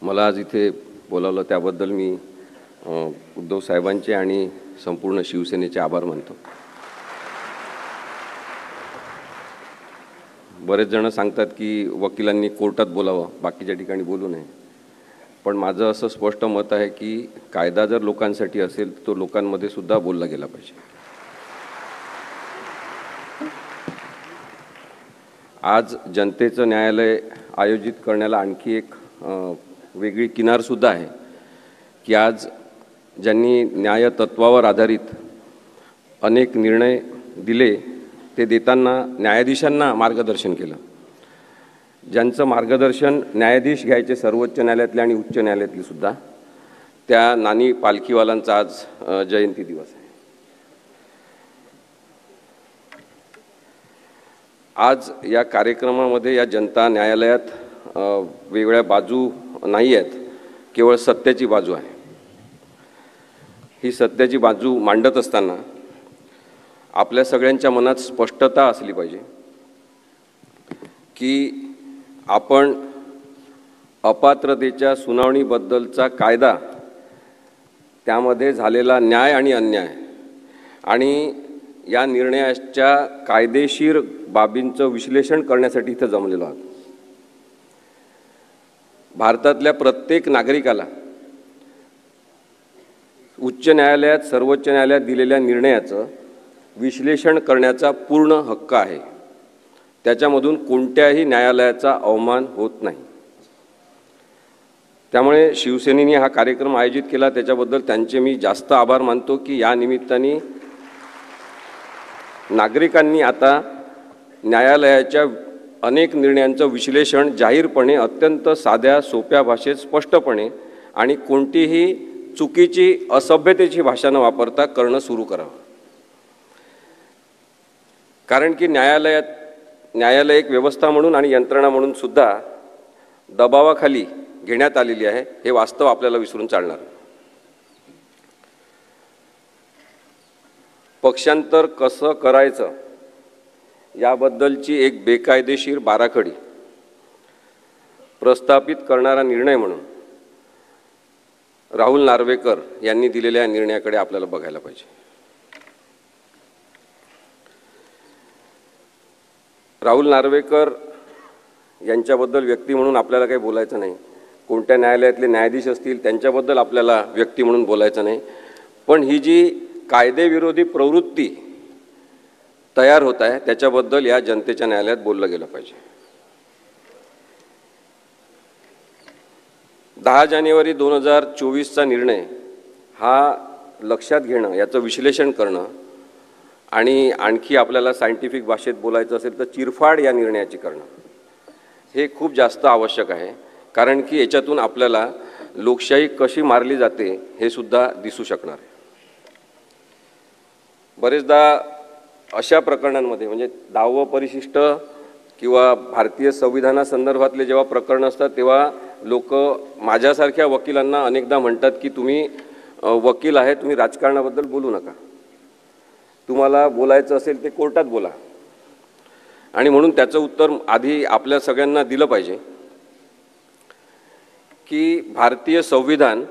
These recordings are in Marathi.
मला आज इथे बोलावलं त्याबद्दल मी उद्धव साहेबांचे आणि संपूर्ण शिवसेनेचे आभार मानतो। बरेच जण सांगतात की वकिलांनी कोर्टात बोलावं, बाकीच्या ठिकाणी बोलू नये, पण माझं असं स्पष्ट मत आहे की कायदा जर लोकांसाठी असेल तर तो लोकांमध्ये सुद्धा बोलला गेला पाहिजे। आज जनतेचं न्यायालय आयोजित करण्याला आणखी एक वेगळी किनार सुद्धा आहे की आज ज्यांनी न्याय तत्वावर आधारित अनेक निर्णय दिले ते देताना न्यायाधीशांना मार्गदर्शन केलं। ज्यांचं मार्गदर्शन न्यायाधीश घ्यायचे सर्वोच्च न्यायालयातले आणि उच्च न्यायालयातले सुद्धा, त्या नानी पालखीवालांचा आज जयंती दिवस आहे। आज या कार्यक्रमामध्ये या जनता न्यायालयात वेगळ्या बाजू नाही आहेत, केवळ सत्याची बाजू आहे। ही सत्याची बाजू मांडत असताना आपल्या सगळ्यांच्या मनात स्पष्टता असली पाहिजे की आपण अपात्रतेच्या सुनावणीबद्दलचा कायदा, त्यामध्ये झालेला न्याय आणि अन्याय आणि या निर्णयाच्या कायदेशीर बाबींचं विश्लेषण करण्यासाठी इथं जमलेलो आहोत। भारतातल्या प्रत्येक नागरिकाला उच्च न्यायालयात, सर्वोच्च न्यायालयात दिलेल्या निर्णयाचं विश्लेषण करण्याचा पूर्ण हक्क आहे। त्याच्यामधून कोणत्याही न्यायालयाचा अवमान होत नाही। त्यामुळे शिवसेनेने हा कार्यक्रम आयोजित केला, त्याच्याबद्दल त्यांचे मी जास्त आभार मानतो की या निमित्ताने नागरिकांनी आता न्यायालयाच्या अनेक निर्णयांचं विश्लेषण जाहीरपणे, अत्यंत साध्या सोप्या भाषेत स्पष्टपणे आणि कोणतीही चुकीची असभ्यतेची भाषा न वापरता करणं सुरू करावं। कारण की न्यायालय एक व्यवस्था म्हणून आणि यंत्रणा म्हणून सुद्धा दबावाखाली घेण्यात आलेली आहे, हे वास्तव आपल्याला विसरून चालणार नाही। पक्षांतर कसं करायचं याबद्दलची एक बेकायदेशीर बाराखडी प्रस्थापित करणारा निर्णय म्हणून राहुल नार्वेकर यांनी दिलेल्या निर्णयाकडे आपल्याला बघायला पाहिजे। राहुल नार्वेकर यांच्याबद्दल व्यक्ती म्हणून आपल्याला काही बोलायचं नाही, कोणत्या न्यायालयातले न्यायाधीश असतील त्यांच्याबद्दल आपल्याला व्यक्ती म्हणून बोलायचं नाही, पण ही जी कायदेविरोधी प्रवृत्ती तयार होत आहे त्याच्याबद्दल या जनतेच्या न्यायालयात बोललं गेलं पाहिजे। 10 जानेवारी 2024चा निर्णय हा लक्षात घेणं, याचं विश्लेषण करणं आणि आणखी आपल्याला सायंटिफिक भाषेत बोलायचं असेल तर चिरफाड या निर्णयाची करणं हे खूप जास्त आवश्यक आहे। कारण की याच्यातून आपल्याला लोकशाही कशी मारली जाते हे सुद्धा दिसू शकणार आहे। बरेचदा अशा प्रकरणांमध्ये म्हणजे 10व परिशिष्ट किंवा भारतीय संविधानासंदर्भातले जेव्हा प्रकरण असतात तेव्हा लोक माझ्यासारख्या वकिलांना अनेकदा म्हणतात की तुम्ही वकील आहे, तुम्ही राजकारणाबद्दल बोलू नका, तुम्हाला बोलायचं असेल ते कोर्टात बोला। आणि म्हणून त्याचं उत्तर आधी आपल्या सगळ्यांना दिलं पाहिजे की भारतीय संविधान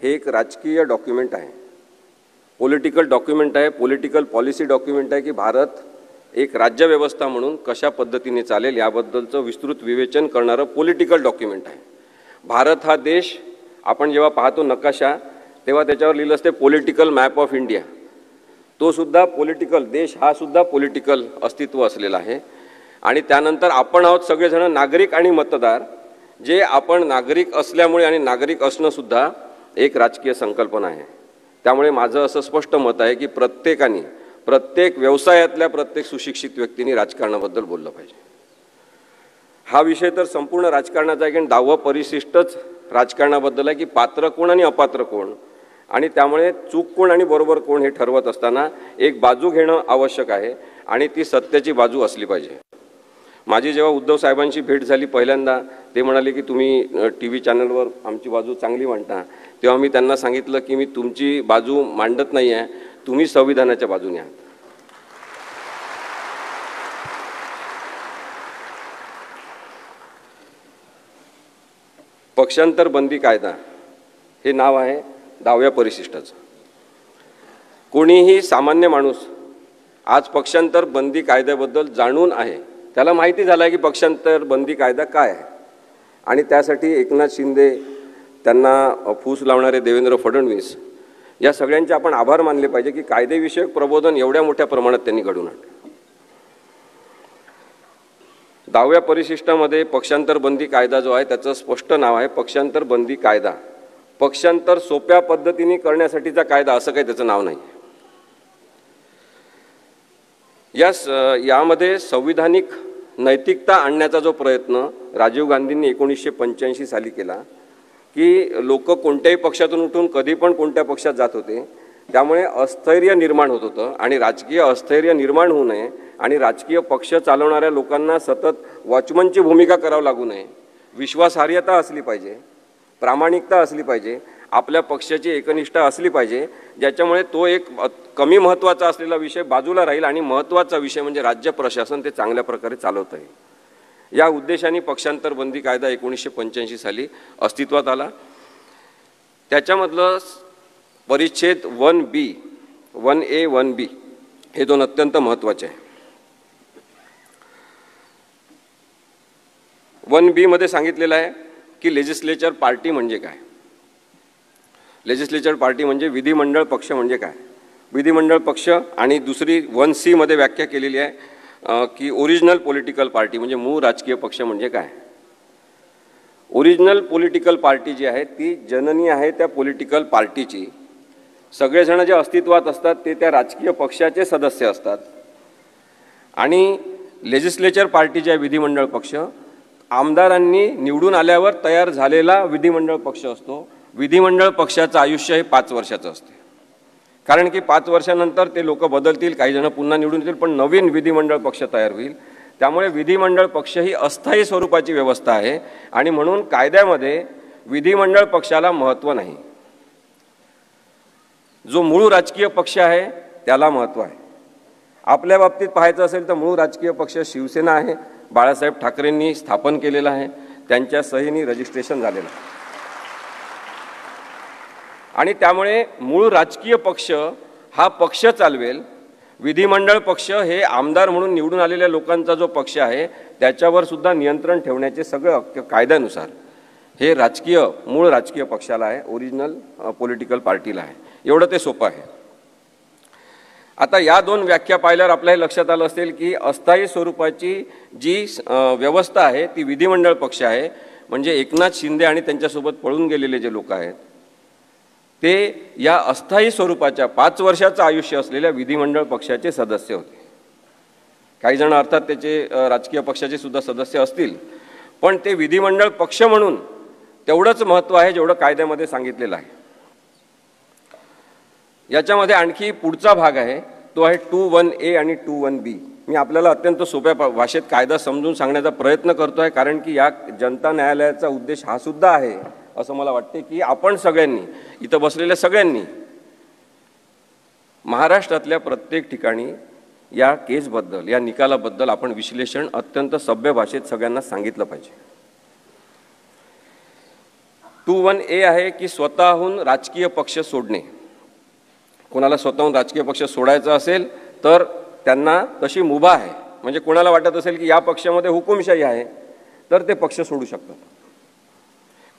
हे एक राजकीय डॉक्युमेंट आहे, पॉलिटिकल डॉक्युमेंट आहे, पॉलिटिकल पॉलिसी डॉक्युमेंट आहे की भारत एक राज्यव्यवस्था म्हणून कशा पद्धतीने चालेल याबद्दलचं विस्तृत विवेचन करणारं पॉलिटिकल डॉक्युमेंट आहे। भारत हा देश आपण जेव्हा पाहतो नकाशा तेव्हा त्याच्यावर लिहिलं असते पॉलिटिकल मॅप ऑफ इंडिया, तो सुद्धा पॉलिटिकल देश हा सुद्धा पॉलिटिकल अस्तित्व असलेला आहे। आणि त्यानंतर आपण आहोत सगळेजण नागरिक आणि मतदार, जे आपण नागरिक असल्यामुळे आणि नागरिक असणं सुद्धा एक राजकीय संकल्पना आहे। त्यामुळे माझं असं स्पष्ट मत आहे की प्रत्येकाने, प्रत्येक व्यवसायातल्या प्रत्येक सुशिक्षित व्यक्तीने राजकारणाबद्दल बोललं पाहिजे। हा विषय तर संपूर्ण राजकारणाचा आहे की 10व परिशिष्टच राजकारणाबद्दल आहे की पात्र कोण आणि अपात्र कोण, आणि त्यामुळे चूक कोण आणि बरोबर कोण हे ठरवत असताना एक बाजू घेणं आवश्यक आहे आणि ती सत्याची बाजू असली पाहिजे। माझी जेव्हा उद्धव साहेबांची भेट झाली पहिल्यांदा, ते म्हणाले की तुम्ही टीव्ही चॅनलवर आमची बाजू चांगली मांडता, तेव्हा मी त्यांना सांगितलं की मी तुमची बाजू मांडत नाही आहे, तुम्ही संविधानाच्या बाजूने आहात। पक्षांतर बंदी कायदा हे नाव आहे 10व्या परिशिष्टाचं. कोणीही सामान्य माणूस आज पक्षांतर बंदी कायद्याबद्दल जाणून आहे, त्याला माहिती झालं आहे की पक्षांतर बंदी कायदा काय आहे, आणि त्यासाठी एकनाथ शिंदे, त्यांना फूस लावणारे देवेंद्र फडणवीस, या सगळ्यांचे आपण आभार मानले पाहिजे की कायदेविषयक प्रबोधन एवढ्या मोठ्या प्रमाणात त्यांनी घडवून आणलं. 10व्या परिशिष्टामध्ये पक्षांतर बंदी कायदा जो आहे त्याचं स्पष्ट नाव आहे पक्षांतर बंदी कायदा. पक्षांतर सोप्या पद्धतीने करण्यासाठीचा कायदा असं काही त्याचं नाव नाही. यामध्ये संविधानिक नैतिकता आणण्याचा जो प्रयत्न राजीव गांधींनी 1985 साली केला की लोक कोणत्याही पक्षातून उठून कधी पण कोणत्या पक्षात जात होते, त्यामुळे अस्थैर्य निर्माण होत होतं आणि राजकीय अस्थैर्य निर्माण होऊ नये आणि राजकीय पक्ष चालवणाऱ्या लोकांना सतत वॉचमनची भूमिका करावी लागू नये, विश्वासार्हता असली पाहिजे, प्रामाणिकता असली पाहिजे, आपल्या पक्षाची एकनिष्ठा असली पाहिजे, ज्याच्यामुळे तो एक कमी महत्त्वाचा असलेला विषय बाजूला राहील आणि महत्त्वाचा विषय म्हणजे राज्य प्रशासन ते चांगल्या प्रकारे चालवता येईल. या उद्देशाने पक्षांतर बंदी कायदा 1985 साली अस्तित्वात आला. त्याच्यामधलं परिच्छेद 1B, 1A, 1B हे दोन अत्यंत महत्त्वाचे आहे. 1B मध्ये सांगितलेलं आहे की लेजिस्लेचर पार्टी म्हणजे काय. लेजिस्लेचर पार्टी म्हणजे विधिमंडळ पक्ष म्हणजे काय. विधिमंडळ पक्ष आणि दुसरी 1C मध्ये व्याख्या केलेली आहे की ओरिजिनल पॉलिटिकल पार्टी म्हणजे मूळ राजकीय पक्ष म्हणजे काय. ओरिजिनल पॉलिटिकल पार्टी जी आहे ती जननी आहे त्या पॉलिटिकल पार्टीची. सगळेजण जे अस्तित्वात असतात ते त्या राजकीय पक्षाचे सदस्य असतात. आणि लेजिस्लेचर पार्टी जी आहे विधिमंडळ पक्ष आमदारांनी निवडून आल्यावर तयार झालेला विधिमंडळ पक्ष असतो. विधिमंडळ पक्षाचं आयुष्य हे 5 वर्षाचं असते, कारण की 5 वर्षानंतर ते लोक बदलतील, काही जण पुन्हा निवडून येतील, पण नवीन विधिमंडळ पक्ष तयार होईल. त्यामुळे विधिमंडळ पक्ष ही अस्थायी स्वरूपाची व्यवस्था आहे आणि म्हणून कायद्यामध्ये विधिमंडळ पक्षाला महत्त्व नाही. जो मूळ राजकीय पक्ष आहे त्याला महत्त्व आहे. आपल्या बाबतीत पाहायचं असेल तर मूळ राजकीय पक्ष शिवसेना आहे, बाळासाहेब ठाकरेंनी स्थापन केलेला आहे, त्यांच्या सहीने रजिस्ट्रेशन झालेलं आहे. आणि त्यामुळे मूळ राजकीय पक्ष हा पक्ष चालवेल. विधिमंडळ पक्ष हे आमदार म्हणून निवडून आलेल्या लोकांचा जो पक्ष आहे त्याच्यावर सुद्धा नियंत्रण ठेवण्याचे सगळं कायद्यानुसार हे राजकीय मूळ राजकीय पक्षाला आहे, ओरिजिनल पॉलिटिकल पार्टीला आहे. एवढं ते सोपं आहे. आता या दोन व्याख्या पाहिल्यावर आपल्या लक्षात आलं असेल की अस्थायी स्वरूपाची जी व्यवस्था आहे ती विधिमंडळ पक्ष आहे. म्हणजे एकनाथ शिंदे आणि त्यांच्यासोबत पळून गेलेले जे लोक आहेत ते या अस्थायी स्वरूपाच्या 5 वर्षाचं आयुष्य असलेल्या विधिमंडळ पक्षाचे सदस्य होते. काही जण अर्थात त्याचे राजकीय पक्षाचे सुद्धा सदस्य असतील, पण ते विधिमंडळ पक्ष म्हणून तेवढंच महत्त्व आहे जेवढं कायद्यामध्ये सांगितलेलं आहे. याच्यामध्ये आणखी पुढचा भाग आहे तो आहे 2(1)A आणि 2(1)B. मी आपल्याला अत्यंत सोप्या भाषेत कायदा समजून सांगण्याचा प्रयत्न करतो आहे, कारण की या जनता न्यायालयाचा उद्देश हा सुद्धा आहे असं मला वाटते की आपण सगळ्यांनी, इथं बसलेल्या सगळ्यांनी महाराष्ट्रातल्या प्रत्येक ठिकाणी या केसबद्दल, या निकालाबद्दल आपण विश्लेषण अत्यंत सभ्य भाषेत सगळ्यांना सांगितलं पाहिजे. 2(1)A आहे की स्वतःहून राजकीय पक्ष सोडणे. कोणाला स्वतःहून राजकीय पक्ष सोडायचा असेल तर त्यांना तशी मुभा आहे. म्हणजे कोणाला वाटत असेल की या पक्षामध्ये हुकुमशाही आहे तर ते पक्ष सोडू शकतात.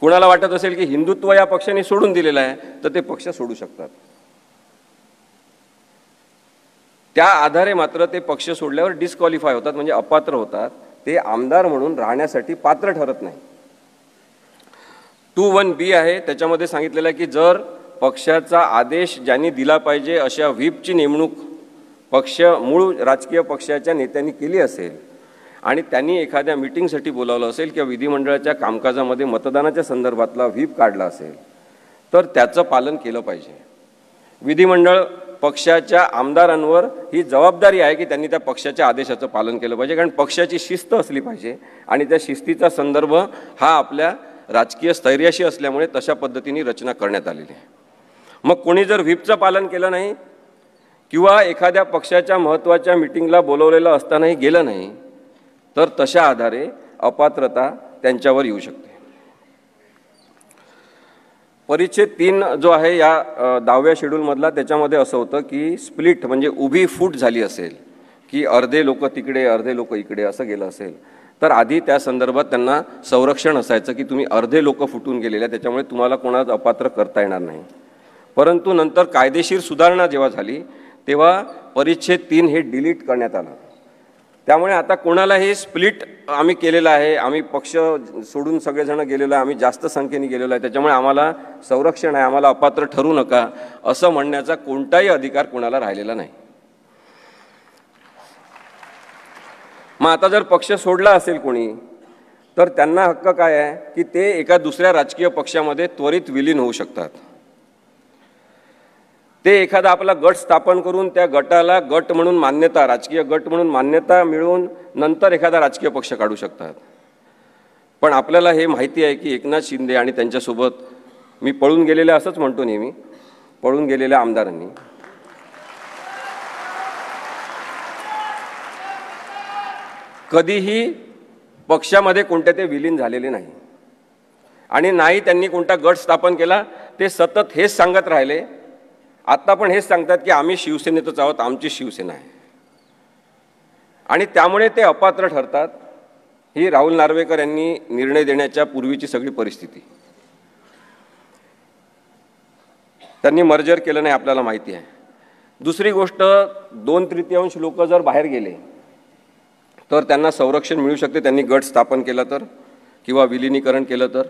कुणाला वाटत असेल की हिंदुत्व या पक्षाने सोडून दिलेला आहे तर ते पक्ष सोडू शकतात. त्या आधारे मात्र ते पक्ष सोडल्यावर डिस्क्वालिफाय होतात, म्हणजे अपात्र होतात. ते आमदार म्हणून राहण्यासाठी पात्र ठरत नाही. 2(1)B आहे त्याच्यामध्ये सांगितलेलं आहे की जर पक्षाचा आदेश ज्यांनी दिला पाहिजे अशा व्हीपची नेमणूक मूळ राजकीय पक्षाच्या नेत्यांनी केली असेल आणि त्यांनी एखाद्या मीटिंगसाठी बोलावलं असेल किंवा विधिमंडळाच्या कामकाजामध्ये मतदानाच्या संदर्भातला व्हीप काढला असेल तर त्याचं पालन केलं पाहिजे. विधिमंडळ पक्षाच्या आमदारांवर ही जबाबदारी आहे की त्यांनी त्या पक्षाच्या आदेशाचं पालन केलं पाहिजे, कारण पक्षाची शिस्त असली पाहिजे आणि त्या शिस्तीचा संदर्भ हा आपल्या राजकीय स्थैर्याशी असल्यामुळे तशा पद्धतीने रचना करण्यात आलेली आहे. मग कोणी जर व्हीपचं पालन केलं नाही किंवा एखाद्या पक्षाच्या महत्त्वाच्या मीटिंगला बोलवलेलं असतानाही गेलं नाही तर तशा आधारे अपात्रता त्यांच्यावर येऊ शकते. परिच्छेद 3 जो आहे या 10व्या शेड्यूलमधला, त्याच्यामध्ये असं होतं की स्प्लिट म्हणजे उभी फूट झाली असेल की अर्धे लोक तिकडे अर्धे लोक इकडे असं गेलं असेल तर आधी त्या संदर्भात त्यांना संरक्षण असायचं की तुम्ही अर्धे लोक फुटून गेलेले, त्याच्यामुळे तुम्हाला कोणाला अपात्र करता येणार नाही. परंतु नंतर कायदेशीर सुधारणा जेव्हा झाली तेव्हा परिच्छेद 3 हे डिलीट करण्यात आलं. त्यामुळे आता कोणालाही स्प्लिट आम्ही केलेला आहे, आम्ही पक्ष सोडून सगळेजण गेलेलो आहे, आम्ही जास्त संख्येने गेलेलो आहे, त्याच्यामुळे आम्हाला संरक्षण आहे, आम्हाला अपात्र ठरू नका असं म्हणण्याचा कोणताही अधिकार कोणाला राहिलेला नाही. मग आता जर पक्ष सोडला असेल कोणी तर त्यांना हक्क काय आहे की ते एका दुसऱ्या राजकीय पक्षामध्ये त्वरित विलीन होऊ शकतात. ते एखादा आपला गट स्थापन करून त्या गटाला गट म्हणून मान्यता, राजकीय गट म्हणून मान्यता मिळवून नंतर एखादा राजकीय पक्ष काढू शकतात. पण आपल्याला हे माहिती आहे की एकनाथ शिंदे आणि त्यांच्यासोबत मी पळून गेलेले असंच म्हणतो नेहमी, पळून गेलेल्या आमदारांनी कधीही पक्षामध्ये कोणत्या ते विलीन झालेले नाही आणि नाही त्यांनी कोणता गट स्थापन केला. ते सतत हेच सांगत राहिले. आता पण हेच सांगतात की आम्ही शिवसेनेतच आहोत, आमची शिवसेना आहे, आणि त्यामुळे ते अपात्र ठरतात. ही राहुल नार्वेकर यांनी निर्णय देण्याच्या पूर्वीची सगळी परिस्थिती. त्यांनी मर्जर केलं नाही आपल्याला माहिती आहे. दुसरी गोष्ट, 2/3 लोक जर बाहेर गेले तर त्यांना संरक्षण मिळू शकते, त्यांनी गट स्थापन केला तर किंवा विलिनीकरण केलं तर.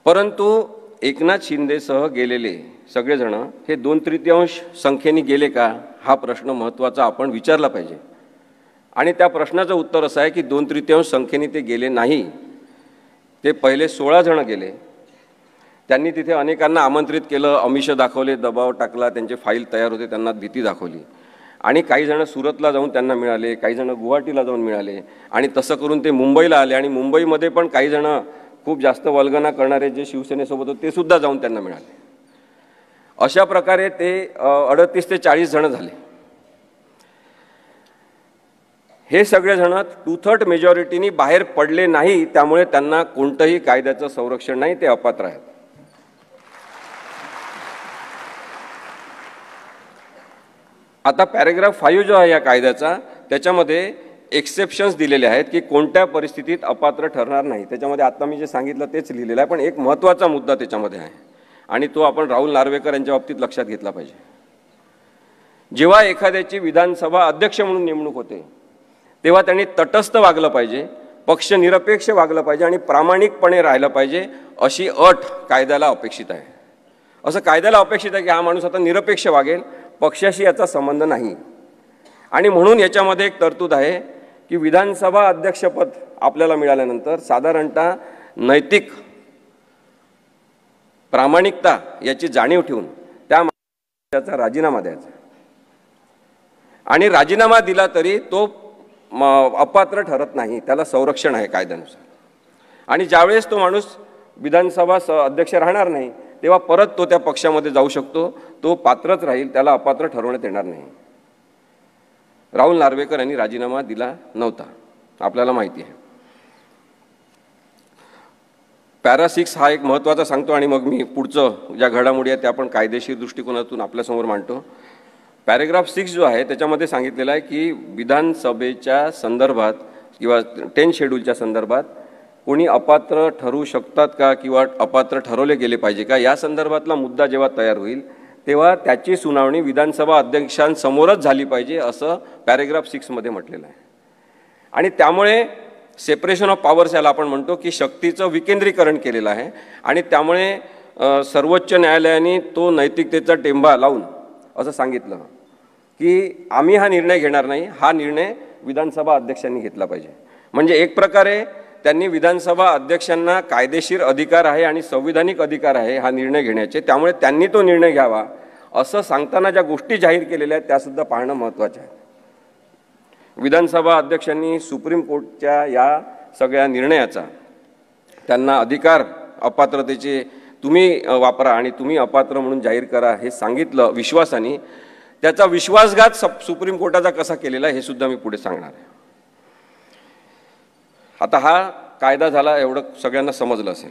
परंतु एकनाथ शिंदेसह गेलेले सगळेजण हे 2/3 संख्येने गेले का, हा प्रश्न महत्त्वाचा आपण विचारला पाहिजे. आणि त्या प्रश्नाचं उत्तर असं आहे की 2/3 संख्येने ते गेले नाही. ते पहिले 16 जण गेले. त्यांनी तिथे अनेकांना आमंत्रित केलं, आमिष दाखवले, दबाव टाकला, त्यांचे फाईल तयार होते, त्यांना भीती दाखवली. आणि काही जण सुरतला जाऊन त्यांना मिळाले, काही जण गुवाहाटीला जाऊन मिळाले, आणि तसं करून ते मुंबईला आले. आणि मुंबईमध्ये पण काही जण खूप जास्त वल्गना करणारे जे शिवसेनेसोबत होते ते सुद्धा जाऊन त्यांना मिळाले. अशा प्रकारे ते 38 ते 40 जण झाले. हे सगळेजण 2/3 मेजॉरिटीनी बाहेर पडले नाही, त्यामुळे त्यांना कोणतंही कायद्याचं संरक्षण नाही, ते अपात्र आहेत. आता पॅरेग्राफ 5 जो आहे या कायद्याचा, त्याच्यामध्ये एक्सेप्शन्स दिलेले आहेत की कोणत्या परिस्थितीत अपात्र ठरणार नाही. त्याच्यामध्ये आता मी जे सांगितलं तेच लिहिलेलं आहे, पण एक महत्त्वाचा मुद्दा त्याच्यामध्ये आहे आणि तो आपण राहुल नार्वेकर यांच्या बाबतीत लक्षात घेतला पाहिजे. जेव्हा एखाद्याची विधानसभा अध्यक्ष म्हणून नेमणूक होते तेव्हा त्यांनी तटस्थ वागलं पाहिजे, पक्षनिरपेक्ष वागलं पाहिजे आणि प्रामाणिकपणे राहिलं पाहिजे, अशी अट कायद्याला अपेक्षित आहे. असं कायद्याला अपेक्षित आहे की हा माणूस आता निरपेक्ष वागेल, पक्षाशी याचा संबंध नाही. आणि म्हणून याच्यामध्ये एक तरतूद आहे की विधानसभा अध्यक्षपद आपल्याला मिळाल्यानंतर साधारणतः नैतिक प्रामाणिकता याची जाणीव ठेवून त्या माणसाचा राजीनामा द्यायचा. आणि राजीनामा दिला तरी तो अपात्र ठरत नाही, त्याला संरक्षण आहे कायद्यानुसार. आणि ज्यावेळेस तो माणूस विधानसभा अध्यक्ष राहणार नाही तेव्हा परत तो त्या पक्षामध्ये जाऊ शकतो, तो पात्रच राहील, त्याला अपात्र ठरवण्यात येणार नाही. राहुल नार्वेकर यांनी राजीनामा दिला नव्हता, आपल्याला माहिती आहे. पॅरा 6 हा एक महत्त्वाचा सांगतो आणि मग मी पुढचं ज्या घडामोडी आहेत त्या आपण कायदेशीर दृष्टिकोनातून आपल्यासमोर मांडतो. पॅरेग्राफ 6 जो आहे त्याच्यामध्ये सांगितलेलं आहे की विधानसभेच्या संदर्भात किंवा 10 शेड्यूलच्या संदर्भात कोणी अपात्र ठरू शकतात का किंवा अपात्र ठरवले गेले पाहिजे का, या संदर्भातला मुद्दा जेव्हा तयार होईल तेव्हा त्याची सुनावणी विधानसभा अध्यक्षांसमोरच झाली पाहिजे, असं पॅरेग्राफ 6 मध्ये म्हटलेलं आहे. आणि त्यामुळे सेपरेशन ऑफ पॉवर्स याला आपण म्हणतो की शक्तीचं विकेंद्रीकरण केलेलं आहे. आणि त्यामुळे सर्वोच्च न्यायालयाने तो नैतिकतेचा टेंबा लावून असं सांगितलं की आम्ही हा निर्णय घेणार नाही, हा निर्णय विधानसभा अध्यक्षांनी घेतला पाहिजे. म्हणजे एक प्रकारे त्यांनी विधानसभा अध्यक्षांना कायदेशीर अधिकार आहे आणि संविधानिक अधिकार आहे हा निर्णय घेण्याचे, त्यामुळे त्यांनी तो निर्णय घ्यावा असं सांगताना ज्या गोष्टी जाहीर केलेल्या आहेत त्यासुद्धा पाहणं महत्त्वाचं आहे. विधानसभा अध्यक्षांनी सुप्रीम कोर्टच्या या सगळ्या निर्णयाचा त्यांना अधिकार अपात्रतेचे तुम्ही वापरा आणि तुम्ही अपात्र म्हणून जाहीर करा हे सांगितलं विश्वासाने. त्याचा विश्वासघात सुप्रीम कोर्टाचा कसा केलेला हे सुद्धा मी पुढे सांगणार आहे. आता हा कायदा झाला, एवढं सगळ्यांना समजलं असेल.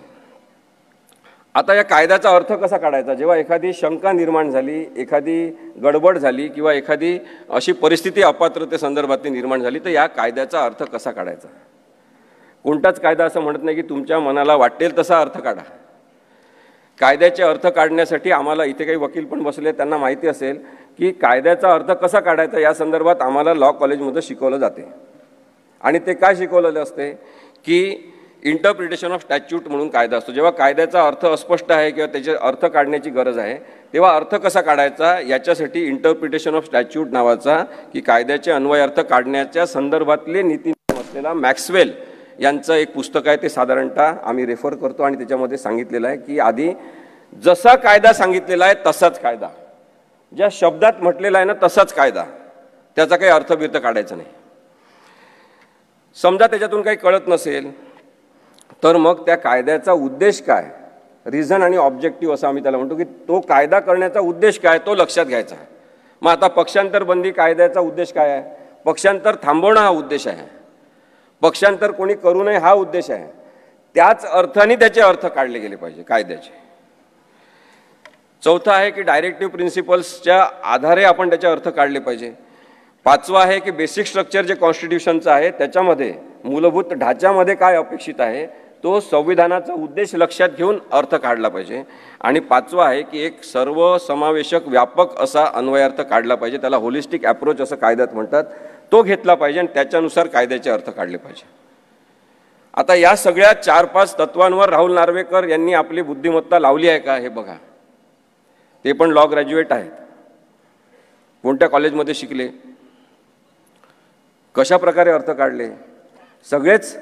आता या कायद्याचा अर्थ कसा काढायचा? जेव्हा एखादी शंका निर्माण झाली, एखादी गडबड झाली किंवा एखादी अशी परिस्थिती अपात्रतेसंदर्भातली निर्माण झाली, तर या कायद्याचा अर्थ कसा काढायचा? कोणताच कायदा असं म्हणत नाही की तुमच्या मनाला वाटेल तसा अर्थ काढा. कायद्याचे अर्थ काढण्यासाठी आम्हाला इथे काही वकील पण बसले, त्यांना माहिती असेल की कायद्याचा अर्थ कसा काढायचा या संदर्भात आम्हाला लॉ कॉलेजमध्ये शिकवलं जाते. आणि ते काय शिकवलेलं असते की इंटरप्रिटेशन ऑफ स्टॅच्यूट म्हणून कायदा असतो. जेव्हा कायद्याचा अर्थ अस्पष्ट आहे किंवा त्याचे अर्थ काढण्याची गरज आहे, तेव्हा अर्थ कसा काढायचा याच्यासाठी इंटरप्रिटेशन ऑफ स्टॅच्यूट नावाचा की कायद्याचे अन्वय अर्थ काढण्याच्या संदर्भातले नीतिनियम असलेला मॅक्सवेल यांचं एक पुस्तक आहे. ते साधारणतः आम्ही रेफर करतो आणि त्याच्यामध्ये सांगितलेलं आहे की आधी जसा कायदा सांगितलेला आहे तसाच कायदा, ज्या शब्दात म्हटलेला आहे ना तसाच कायदा, त्याचा काही अर्थबिर्थ काढायचा नाही. समजा त्याच्यातून काही कळत नसेल तर मग त्या कायद्याचा उद्देश काय, रिझन आणि ऑब्जेक्टिव्ह असं आम्ही त्याला म्हणतो की तो कायदा करण्याचा उद्देश काय तो लक्षात घ्यायचा आहे. मग आता पक्षांतर बंदी कायद्याचा उद्देश काय आहे? पक्षांतर थांबवणं हा उद्देश आहे. पक्षांतर कोणी करू नये हा उद्देश आहे. त्याच अर्थाने त्याचे अर्थ काढले गेले पाहिजे कायद्याचे. चौथा आहे की डायरेक्टिव्ह प्रिन्सिपल्सच्या आधारे आपण त्याचे अर्थ काढले पाहिजे. पाचवा आहे की बेसिक स्ट्रक्चर जे कॉन्स्टिट्यूशनचं आहे त्याच्यामध्ये मूलभूत ढाच्यामध्ये काय अपेक्षित आहे तो संविधानाचा उद्देश लक्षात घेऊन अर्थ काढला पाहिजे. आणि पाचवा आहे की एक सर्वसमावेशक व्यापक असा अन्वयार्थ काढला पाहिजे, त्याला होलिस्टिक अप्रोच असं कायद्यात म्हणतात, तो घेतला पाहिजे आणि त्याच्यानुसार कायद्याचे अर्थ काढले पाहिजे. आता या सगळ्या 4-5 तत्वांवर राहुल नार्वेकर यांनी आपली बुद्धिमत्ता लावली आहे का हे बघा. ते पण लॉ ग्रॅज्युएट आहेत, कोणत्या कॉलेजमध्ये शिकले, कशा प्रकारे अर्थ काढले. सगळेच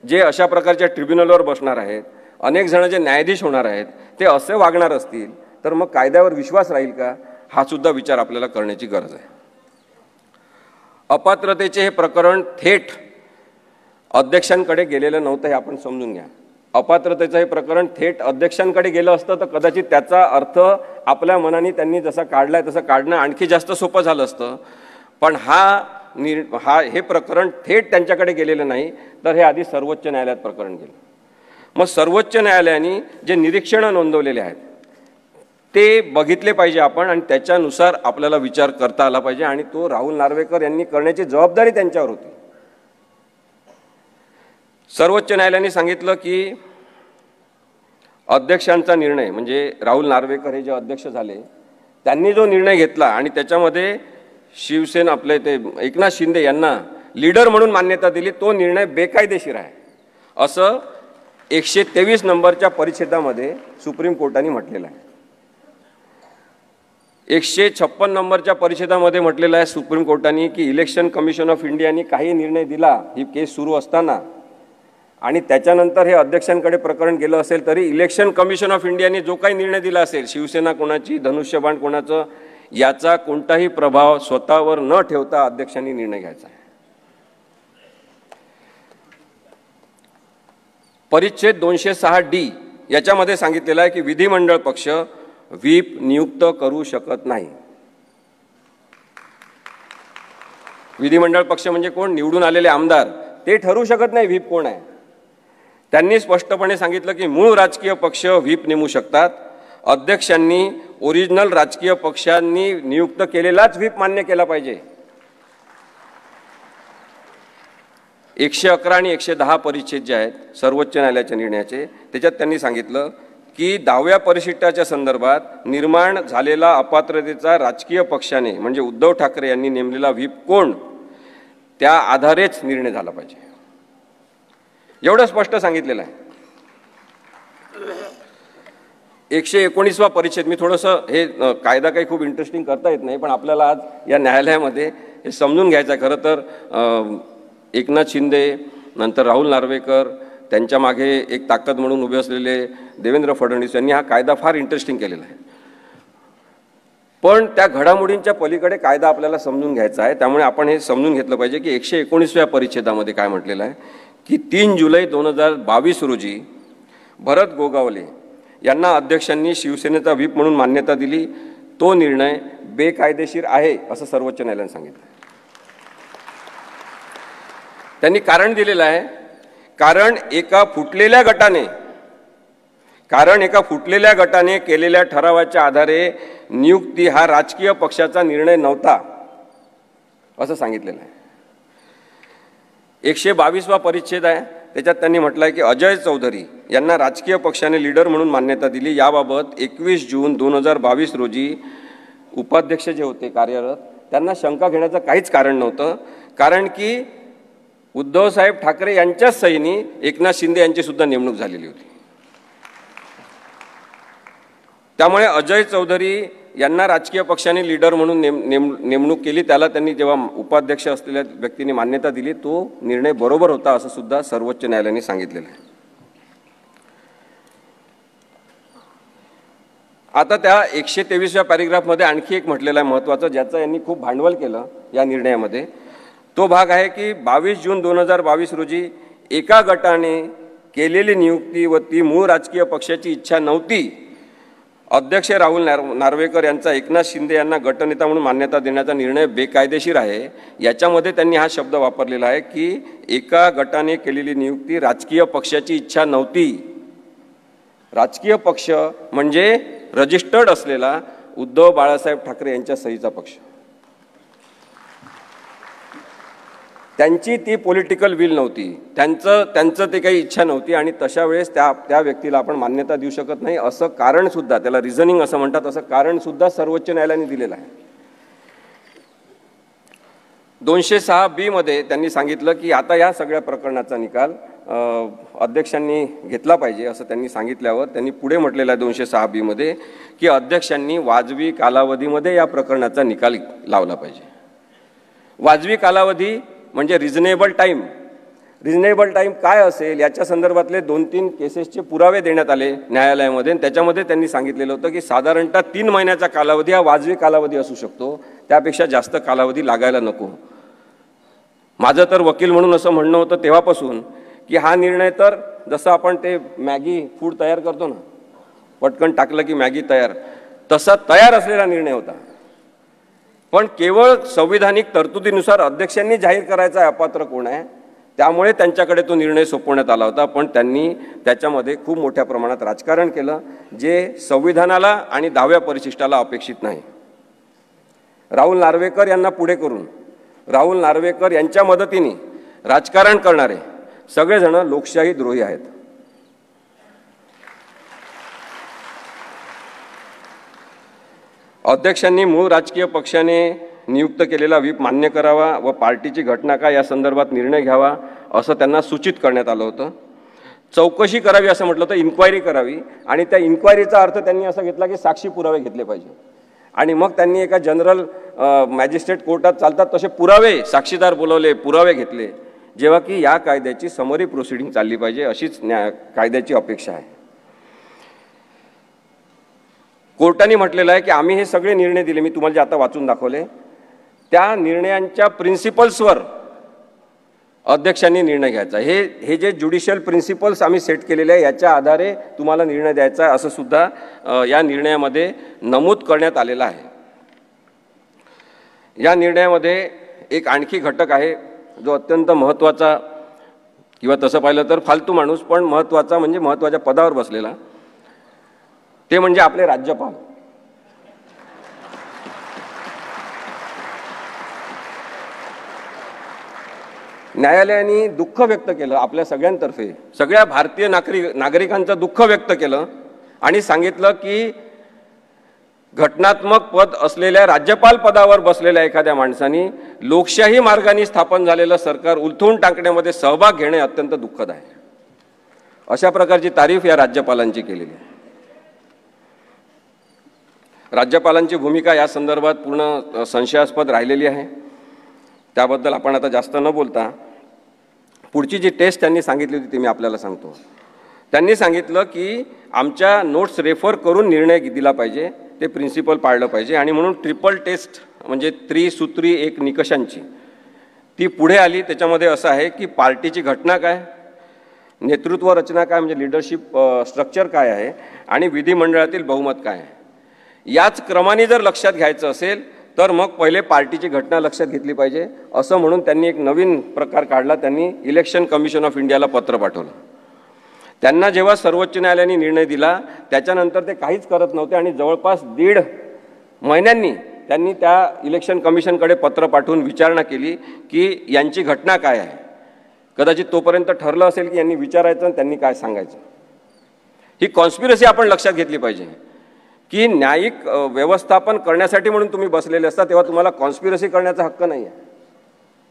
जे अशा प्रकारच्या ट्रिब्युनलवर बसणार आहेत, अनेक जण जे न्यायाधीश होणार आहेत, ते असे वागणार असतील तर मग कायद्यावर विश्वास राहील का, हा सुद्धा विचार आपल्याला करण्याची गरज आहे. अपात्रतेचे हे प्रकरण थेट अध्यक्षांकडे गेलेलं नव्हतं, हे आपण समजून घ्या. अपात्रतेचं हे प्रकरण थेट अध्यक्षांकडे गेलं असतं तर कदाचित त्याचा अर्थ आपल्या मनाने त्यांनी जसा काढलाय तसं काढणं आणखी जास्त सोपं झालं असतं. पण हे प्रकरण थेट त्यांच्याकडे गेलेलं नाही, तर हे आधी सर्वोच्च न्यायालयात प्रकरण गेलं. मग सर्वोच्च न्यायालयाने जे निरीक्षणं नोंदवलेले आहेत ते बघितले पाहिजे आपण आणि त्याच्यानुसार आपल्याला विचार करता आला पाहिजे. आणि तो राहुल नार्वेकर यांनी करण्याची जबाबदारी त्यांच्यावर होती. सर्वोच्च न्यायालयाने सांगितलं की अध्यक्षांचा निर्णय म्हणजे राहुल नार्वेकर हे जे अध्यक्ष झाले त्यांनी जो निर्णय घेतला आणि त्याच्यामध्ये शिवसेना आपले ते एकनाथ शिंदे यांना लीडर म्हणून मान्यता दिली, तो निर्णय बेकायदेशीर आहे असं 123 नंबरच्या परिच्छेदामध्ये सुप्रीम कोर्टाने म्हटलेलं आहे. 156 नंबरच्या परिच्छेदामध्ये म्हटलेलं आहे सुप्रीम कोर्टाने की इलेक्शन कमिशन ऑफ इंडियाने काही निर्णय दिला ही केस सुरू असताना आणि त्याच्यानंतर हे अध्यक्षांकडे प्रकरण गेलं असेल तरी इलेक्शन कमिशन ऑफ इंडियाने जो काही निर्णय दिला असेल, शिवसेना कोणाची धनुष्यबाण कोणाचं, याचा कोणताही प्रभाव स्वतःवर न ठेवता अध्यक्षांनी निर्णय घ्यायचा आहे. परिच्छेद 206D याच्यामध्ये सांगितलेलं आहे की विधिमंडळ पक्ष व्हीप नियुक्त करू शकत नाही. विधिमंडळ पक्ष म्हणजे कोण? निवडून आलेले आमदार, ते ठरवू शकत नाही व्हीप कोण आहे. त्यांनी स्पष्टपणे सांगितलं की मूळ राजकीय पक्ष व्हीप नेमू शकतात. अध्यक्षांनी ओरिजिनल राजकीय पक्षांनी नियुक्त केलेलाच व्हीप मान्य केला पाहिजे. 111 आणि 110 परिच्छेद जे आहेत सर्वोच्च न्यायालयाच्या निर्णयाचे, त्याच्यात त्यांनी सांगितलं की 10व्या परिशिष्टाच्या संदर्भात निर्माण झालेला अपात्रतेचा राजकीय पक्षाने म्हणजे उद्धव ठाकरे यांनी नेमलेला व्हीप कोण, त्या आधारेच निर्णय झाला पाहिजे. एवढं स्पष्ट सांगितलेलं आहे. 119वा परिच्छेद, मी थोडंसं हे कायदा काही खूप इंटरेस्टिंग करता येत नाही पण आपल्याला आज या न्यायालयामध्ये हे समजून घ्यायचं आहे. खरं तर एकनाथ शिंदे नंतर राहुल नार्वेकर त्यांच्या मागे एक ताकद म्हणून उभे असलेले देवेंद्र फडणवीस यांनी हा कायदा फार इंटरेस्टिंग केलेला आहे. पण त्या घडामोडींच्या पलीकडे कायदा आपल्याला समजून घ्यायचा आहे. त्यामुळे आपण हे समजून घेतलं पाहिजे की 119व्या परिच्छेदामध्ये काय म्हटलेलं आहे की 3 जुलै 2022 रोजी भरत गोगावले यांना अध्यक्षांनी शिवसेनेचा व्हीप म्हणून मान्यता दिली. तो निर्णय बेकायदेशीर आहे असं सर्वोच्च न्यायालयाने सांगितलं. त्यांनी कारण दिलेलं आहे, कारण एका फुटलेल्या गटाने कारण एका फुटलेल्या गटाने केलेल्या ठरावाच्या आधारे नियुक्ती हा राजकीय पक्षाचा निर्णय नव्हता असं सांगितलेलं आहे. 122वा परिच्छेद आहे, त्याच्यात त्यांनी म्हटलं आहे की अजय चौधरी यांना राजकीय पक्षाने लीडर म्हणून मान्यता दिली. याबाबत 21 जून 2022 रोजी उपाध्यक्ष जे होते कार्यरत त्यांना शंका घेण्याचं काहीच कारण नव्हतं, कारण की उद्धवसाहेब ठाकरे यांच्याच सहीने एकनाथ शिंदे यांची सुद्धा नेमणूक झालेली होती. त्यामुळे अजय चौधरी यांना राजकीय पक्षाने लीडर म्हणून नेमणूक केली, त्याला त्यांनी जेव्हा उपाध्यक्ष असलेल्या व्यक्तीने मान्यता दिली तो निर्णय बरोबर होता असं सुद्धा सर्वोच्च न्यायालयाने सांगितलेलं आहे. आता त्या 123व्या पॅरेग्राफमध्ये आणखी एक म्हटलेलं आहे महत्त्वाचं, ज्याचं यांनी खूप भांडवल केलं या निर्णयामध्ये. तो भाग आहे की 22 जून 2022 रोजी एका गटाने केलेली नियुक्ती व ती मूळ राजकीय पक्षाची इच्छा नव्हती. अध्यक्ष राहुल नार्वेकर यांचा एकनाथ शिंदे यांना गटनेता म्हणून मान्यता देण्याचा निर्णय बेकायदेशीर आहे. याच्यामध्ये त्यांनी हा शब्द वापरलेला आहे की एका गटाने केलेली नियुक्ती राजकीय पक्षाची इच्छा नव्हती. राजकीय पक्ष म्हणजे रजिस्टर्ड असलेला उद्धव बाळासाहेब ठाकरे यांच्या सहीचा पक्ष. त्यांची ती पॉलिटिकल विल नव्हती, त्यांचं ते काही इच्छा नव्हती आणि तशा वेळेस त्या व्यक्तीला आपण मान्यता देऊ शकत नाही असं कारण सुद्धा, त्याला रिझनिंग असं म्हणतात, असं कारण सुद्धा सर्वोच्च न्यायालयाने दिलेलं आहे. 206B मध्ये त्यांनी सांगितलं की आता या सगळ्या प्रकरणाचा निकाल अध्यक्षांनी घेतला पाहिजे असं त्यांनी सांगितल्यावर त्यांनी पुढे म्हटलेलं आहे 206B मध्ये की अध्यक्षांनी वाजवी कालावधीमध्ये या प्रकरणाचा निकाल लावला पाहिजे. वाजवी कालावधी म्हणजे रिझनेबल टाईम. रिझनेबल टाईम काय असेल याच्या संदर्भातले 2-3 केसेसचे पुरावे देण्यात आले न्यायालयामध्ये. त्याच्यामध्ये त्यांनी सांगितलेलं होतं की साधारणतः 3 महिन्याचा कालावधी हा वाजवी कालावधी असू शकतो, त्यापेक्षा जास्त कालावधी लागायला नको. माझं तर वकील म्हणून असं म्हणणं होतं तेव्हापासून की हा निर्णय तर जसं आपण ते मॅगी फूड तयार करतो ना, पटकन टाकलं की मॅगी तयार, तसा तयार असलेला निर्णय होता. पण केवळ संविधानिक तरतुदीनुसार अध्यक्षांनी जाहीर करायचा अपात्र कोण आहे, त्यामुळे त्यांच्याकडे तो निर्णय सोपवण्यात आला होता. पण त्यांनी त्याच्यामध्ये खूप मोठ्या प्रमाणात राजकारण केलं जे संविधानाला आणि 10व्या परिशिष्टाला अपेक्षित नाही. राहुल नार्वेकर यांना पुढे करून राहुल नार्वेकर यांच्या मदतीने राजकारण करणारे सगळेजण लोकशाही द्रोही आहेत. अध्यक्षांनी मूळ राजकीय पक्षाने नियुक्त केलेला व्हीप मान्य करावा व पार्टीची घटना काय या संदर्भात निर्णय घ्यावा असं त्यांना सूचित करण्यात आलं होतं. चौकशी करावी असं म्हटलं तर इन्क्वायरी करावी आणि त्या इन्क्वायरीचा अर्थ त्यांनी असा घेतला की साक्षी पुरावे घेतले पाहिजे आणि मग त्यांनी एका जनरल मॅजिस्ट्रेट कोर्टात चालतात तसे पुरावे, साक्षीदार बोलवले, पुरावे घेतले, जेव्हा की या कायद्याची समरी प्रोसिडिंग चालली पाहिजे अशीच कायद्याची अपेक्षा आहे. कोर्टाने म्हटलेलं आहे की आम्ही हे सगळे निर्णय दिले, मी तुम्हाला जे आता वाचून दाखवले त्या निर्णयांच्या प्रिन्सिपल्सवर अध्यक्षांनी निर्णय घ्यायचा. हे जे ज्युडिशियल प्रिन्सिपल्स आम्ही सेट केलेले आहे याच्या आधारे तुम्हाला निर्णय द्यायचा आहे असं सुद्धा या निर्णयामध्ये नमूद करण्यात आलेलं आहे. या निर्णयामध्ये एक आणखी घटक आहे जो अत्यंत महत्त्वाचा किंवा तसं पाहिलं तर फालतू माणूस पण महत्त्वाचा म्हणजे महत्त्वाच्या पदावर बसलेला, ते म्हणजे आपले राज्यपाल. न्यायालयाने दुःख व्यक्त केलं आपल्या सगळ्यांतर्फे, सगळ्या भारतीय नागरिकांचं दुःख व्यक्त केलं आणि सांगितलं की घटनात्मक पद असलेल्या राज्यपाल पदावर बसलेल्या एखाद्या माणसाने लोकशाही मार्गाने स्थापन झालेलं सरकार उलथवून टाकण्यामध्ये सहभाग घेणे अत्यंत दुःखद आहे. अशा प्रकारची तारीफ या राज्यपालांची केलेली आहे. राज्यपालांची भूमिका या संदर्भात पूर्ण संशयास्पद राहिलेली आहे, त्याबद्दल आपण आता जास्त न बोलता पुढची जी टेस्ट त्यांनी सांगितली होती ती मी आपल्याला सांगतो. त्यांनी सांगितलं की आमच्या नोट्स रेफर करून निर्णय दिला पाहिजे, ते प्रिन्सिपल पाळलं पाहिजे आणि म्हणून ट्रिपल टेस्ट म्हणजे त्रिसूत्री एक निकषांची ती पुढे आली. त्याच्यामध्ये असं आहे की पार्टीची घटना काय, नेतृत्व रचना काय म्हणजे लिडरशिप स्ट्रक्चर काय आहे आणि विधिमंडळातील बहुमत काय आहे. याच क्रमाने जर लक्षात घ्यायचं असेल तर मग पहिले पार्टीची घटना लक्षात घेतली पाहिजे असं म्हणून त्यांनी एक नवीन प्रकार काढला. त्यांनी इलेक्शन कमिशन ऑफ इंडियाला पत्र पाठवलं. त्यांना जेव्हा सर्वोच्च न्यायालयाने निर्णय दिला त्याच्यानंतर ते काहीच करत नव्हते आणि जवळपास 1.5 महिन्यांनी त्यांनी त्या इलेक्शन कमिशनकडे पत्र पाठवून विचारणा केली की यांची घटना काय आहे. कदाचित तोपर्यंत ठरलं असेल की यांनी विचारायचं आणि त्यांनी काय सांगायचं. ही कॉन्स्पिरसी आपण लक्षात घेतली पाहिजे की न्यायिक व्यवस्थापन करण्यासाठी म्हणून तुम्ही बसलेले असता तेव्हा तुम्हाला कॉन्स्पिरसी करण्याचा हक्क नाही आहे.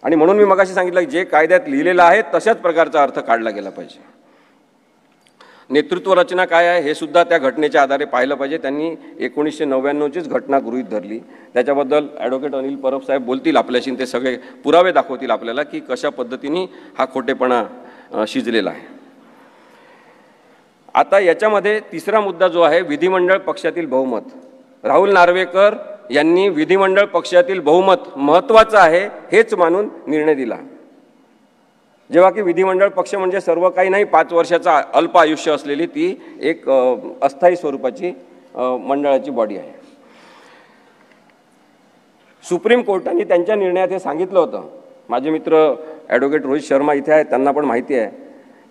आणि म्हणून मी मगाशी सांगितलं की जे कायद्यात लिहिलेलं आहे तशाच प्रकारचा अर्थ काढला गेला पाहिजे. नेतृत्व रचना काय आहे हे सुद्धा त्या घटनेच्या आधारे पाहिलं पाहिजे. त्यांनी 1999चीच घटना गृहीत धरली. त्याच्याबद्दल ॲडव्होकेट अनिल परब साहेब बोलतील आपल्याशी, ते सगळे पुरावे दाखवतील आपल्याला की कशा पद्धतीने हा खोटेपणा शिजलेला आहे. आता याच्यामध्ये तिसरा मुद्दा जो आहे विधिमंडळ पक्षातील बहुमत. राहुल नार्वेकर यांनी विधिमंडळ पक्षातील बहुमत महत्त्वाचं आहे हेच मानून निर्णय दिला. जेव्हा की विधिमंडळ पक्ष म्हणजे सर्व काही नाही, 5 वर्षाचा अल्प आयुष्य असलेली ती एक अस्थायी स्वरूपाची मंडळाची बॉडी आहे. सुप्रीम कोर्टाने त्यांच्या निर्णयात हे सांगितलं होतं. माझे मित्र ॲडव्होकेट रोहित शर्मा इथे आहेत, त्यांना पण माहिती आहे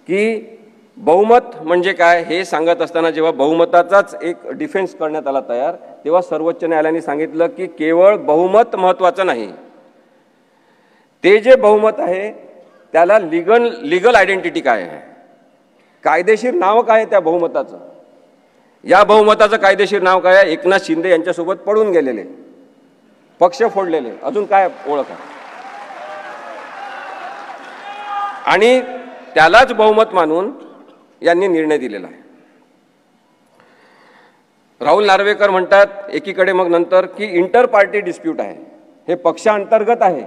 की बहुमत म्हणजे काय हे सांगत असताना जेव्हा बहुमताचाच एक डिफेन्स करण्यात आला तयार, तेव्हा सर्वोच्च न्यायालयाने सांगितलं की केवळ बहुमत महत्त्वाचं नाही, ते जे बहुमत आहे त्याला लीगल आयडेंटिटी काय आहे, कायदेशीर नाव काय आहे त्या बहुमताचं. या बहुमताचं कायदेशीर नाव काय आहे? एकनाथ शिंदे यांच्यासोबत पळून गेलेले, पक्ष फोडलेले, अजून काय ओळख आहे. आणि त्यालाच बहुमत मानून यांनी निर्णय दिलेला आहे. राहुल नार्वेकर म्हणतात एकीकडे मग नंतर की इंटर पार्टी डिस्प्यूट आहे, हे पक्षांतर्गत आहे.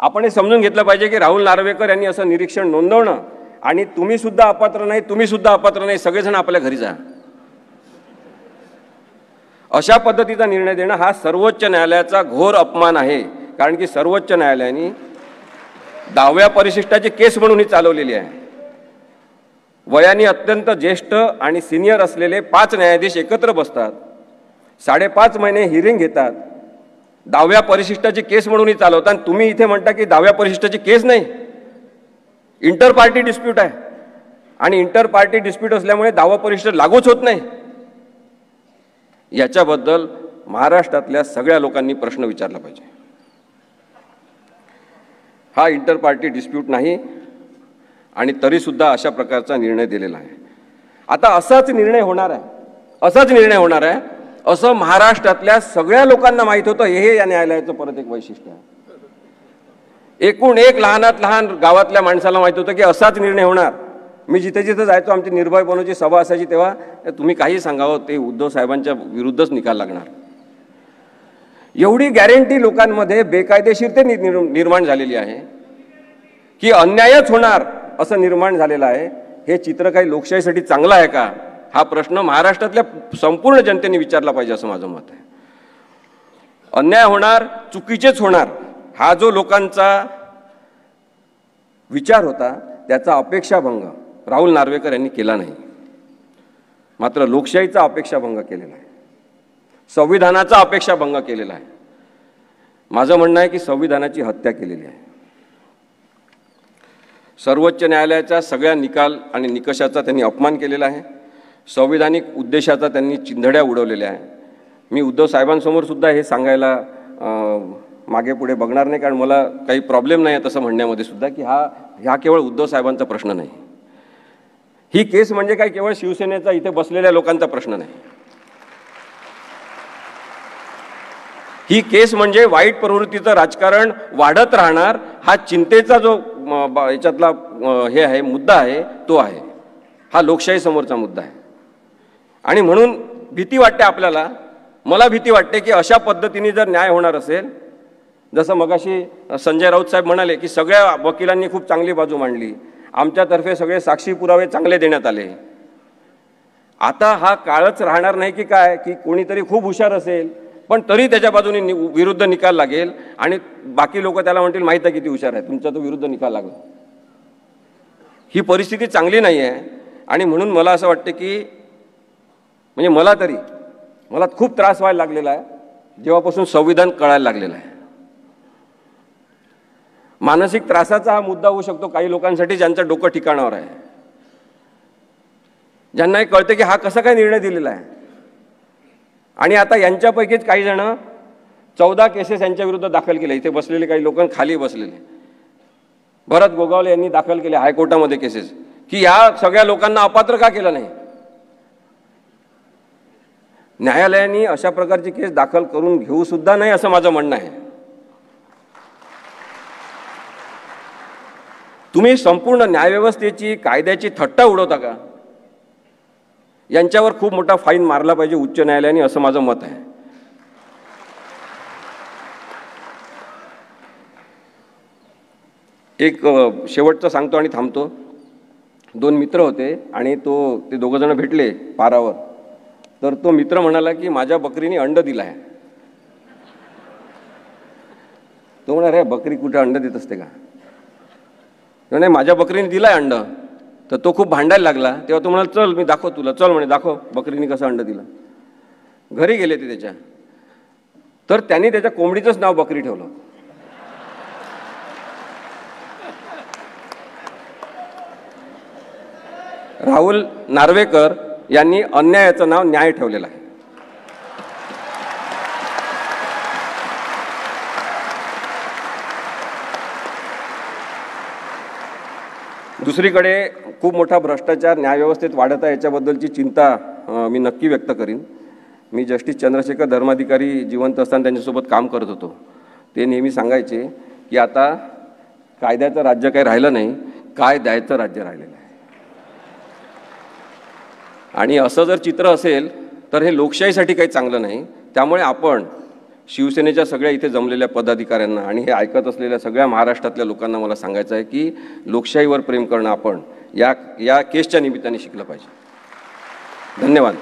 आपण हे समजून घेतलं पाहिजे की राहुल नार्वेकर यांनी असं निरीक्षण नोंदवणं आणि तुम्ही सुद्धा अपात्र नाही, तुम्ही सुद्धा अपात्र नाही, सगळेजण आपल्या घरी जा, अशा पद्धतीचा निर्णय देणं हा सर्वोच्च न्यायालयाचा घोर अपमान आहे. कारण की सर्वोच्च न्यायालयाने 10व्या परिशिष्टाची केस म्हणून ही चालवलेली आहे. वयाने अत्यंत ज्येष्ठ आणि सिनियर असलेले 5 न्यायाधीश एकत्र बसतात, 5.5 महिने हिअरिंग घेतात, 10व्या परिशिष्टाची केस म्हणून ही चालवतात. तुम्ही इथे म्हणता की 10व्या परिशिष्टाची केस नाही, इंटर पार्टी डिस्प्यूट आहे आणि इंटर पार्टी डिस्प्यूट असल्यामुळे 10वं परिशिष्ट लागूच होत नाही. याच्याबद्दल महाराष्ट्रातल्या सगळ्या लोकांनी प्रश्न विचारला पाहिजे. हा इंटर पार्टी डिस्प्यूट नाही आणि तरीसुद्धा अशा प्रकारचा निर्णय दिलेला आहे. आता असाच निर्णय होणार आहे असं महाराष्ट्रातल्या सगळ्या लोकांना माहीत होतं. हे या न्यायालयाचं परत एक वैशिष्ट्य आहे. एकूण एक लहानात लहान गावातल्या माणसाला माहीत होतं की असाच निर्णय होणार. मी जिथे जिथे जायचो, आमची निर्भय बनवची सभा असायची, तेव्हा तुम्ही काही सांगावं ते उद्धव साहेबांच्या विरुद्धच निकाल लागणार. एवढी गॅरंटी लोकांमध्ये बेकायदेशीरते निर्माण झालेली आहे की अन्यायच होणार असं निर्माण झालेलं आहे. हे चित्र काही लोकशाहीसाठी चांगलं आहे का? हा प्रश्न महाराष्ट्रातल्या संपूर्ण जनतेने विचारला पाहिजे असं माझं मत आहे. अन्याय होणार, चुकीचेच होणार, हा जो लोकांचा विचार होता त्याचा अपेक्षाभंग राहुल नार्वेकर यांनी केला नाही, मात्र लोकशाहीचा अपेक्षाभंग केलेला आहे, संविधानाचा अपेक्षाभंग केलेला आहे. माझं म्हणणं आहे की संविधानाची हत्या केलेली आहे. सर्वोच्च न्यायालयाच्या सगळ्या निकाल आणि निकषाचा त्यांनी अपमान केलेला आहे. संविधानिक उद्देशाचा त्यांनी चिंधड्या उडवलेल्या आहे. मी उद्धव साहेबांसमोर सुद्धा हे सांगायला मागे पुढे बघणार नाही, कारण मला काही प्रॉब्लेम नाही आहे तसं म्हणण्यामध्ये सुद्धा की हा केवळ उद्धव साहेबांचा प्रश्न नाही. ही केस म्हणजे काय केवळ शिवसेनेचा इथे बसलेल्या लोकांचा प्रश्न नाही. ही केस म्हणजे वाईट प्रवृत्तीचं राजकारण वाढत राहणार हा चिंतेचा जो याच्यातला हे आहे मुद्दा आहे तो आहे. हा लोकशाही समोरचा मुद्दा आहे. आणि म्हणून भीती वाटते आपल्याला, मला भीती वाटते की अशा पद्धतीने जर न्याय होणार असेल, जसं मगाशी संजय राऊत साहेब म्हणाले की सगळ्या वकिलांनी खूप चांगली बाजू मांडली, आमच्यातर्फे सगळे साक्षी पुरावे चांगले देण्यात आले. आता हा काळच राहणार नाही की काय की कोणीतरी खूप हुशार असेल पण तरी त्याच्या बाजूने विरुद्ध निकाल लागेल आणि बाकी लोक त्याला म्हणतील माहीत आहे किती हुशार आहे, तुमचा तो विरुद्ध निकाल लागला. ही परिस्थिती चांगली नाही आहे. आणि म्हणून मला असं वाटतं की म्हणजे मला खूप त्रास व्हायला लागलेला आहे जेव्हापासून संविधान कळायला लागलेलं आहे. मानसिक त्रासाचा हा मुद्दा होऊ शकतो काही लोकांसाठी ज्यांचं डोकं ठिकाणावर आहे. ज्यांना हे कळते की हा कसा काय निर्णय दिलेला आहे. आणि आता यांच्यापैकीच काही जण 14 केसेस यांच्या विरुद्ध दाखल केल्या. इथे बसलेले काही लोक खाली बसलेले भरत गोगावले यांनी दाखल केले हायकोर्टामध्ये केसेस की या सगळ्या लोकांना अपात्र का केलं नाही. न्यायालयाने अशा प्रकारची केस दाखल करून घेऊ सुद्धा नाही असं माझं म्हणणं आहे. तुम्ही संपूर्ण न्यायव्यवस्थेची कायद्याची थट्टा उडवता का. यांच्यावर खूप मोठा फाईन मारला पाहिजे उच्च न्यायालयाने असं माझं मत आहे. एक शेवटचं सांगतो आणि थांबतो. 2 मित्र होते आणि ते दोघं जण भेटले पारावर. तर तो मित्र म्हणाला की माझ्या बकरीने अंड दिलं आहे. तो म्हणाला रे बकरी कुठे अंड देत असते का. नाही माझ्या बकरीने दिलाय अंड. तर तो खूप भांडायला लागला. तेव्हा तो म्हणाला चल मी दाखव तुला. चल म्हणे दाखव बकरीने कसं अंड दिलं. घरी गेले ते त्याच्या. तर त्यांनी त्याच्या कोंबडीचंच नाव बकरी ठेवलं. राहुल नार्वेकर यांनी अन्यायाचं नाव न्याय ठेवलेलं आहे. दुसरीकडे खूप मोठा भ्रष्टाचार न्यायव्यवस्थेत वाढत आहे. याच्याबद्दलची चिंता मी नक्की व्यक्त करीन. मी जस्टिस चंद्रशेखर धर्माधिकारी जिवंत असताना त्यांच्यासोबत काम करत होतो. ते नेहमी सांगायचे की आता कायद्याचं राज्य काही राहिलं नाही, काय द्यायचं राज्य राहिलेलं आहे. आणि असं जर चित्र असेल तर हे लोकशाहीसाठी काही चांगलं नाही. त्यामुळे आपण शिवसेनेच्या सगळ्या इथे जमलेल्या पदाधिकाऱ्यांना आणि हे ऐकत असलेल्या सगळ्या महाराष्ट्रातल्या लोकांना मला सांगायचं आहे की लोकशाहीवर प्रेम करणं आपण या केसच्या निमित्ताने शिकलं पाहिजे. धन्यवाद.